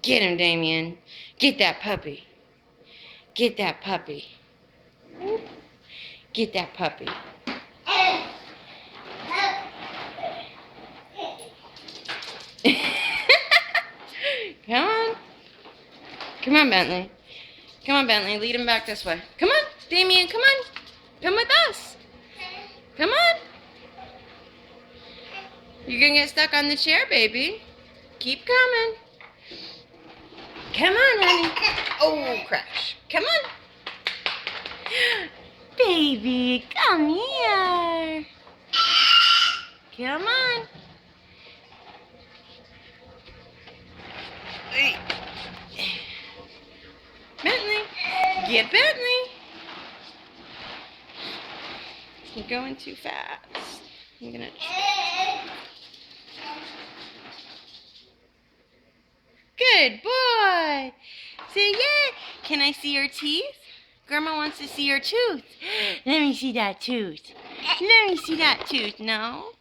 Get him, Damien. Get that puppy. Get that puppy. Get that puppy. Come on. Come on, Bentley. Come on, Bentley. Lead him back this way. Come on, Damien. Come on. Come with us. Come on. You're going to get stuck on the chair, baby. Keep coming. Come on, honey. Oh, crash. Come on. Baby, come here. Come on. Wait. Bentley. Get Bentley. You're going too fast. I'm going to... Good boy. Say yeah. Can I see your teeth? Grandma wants to see your tooth. Let me see that tooth. Let me see that tooth. No?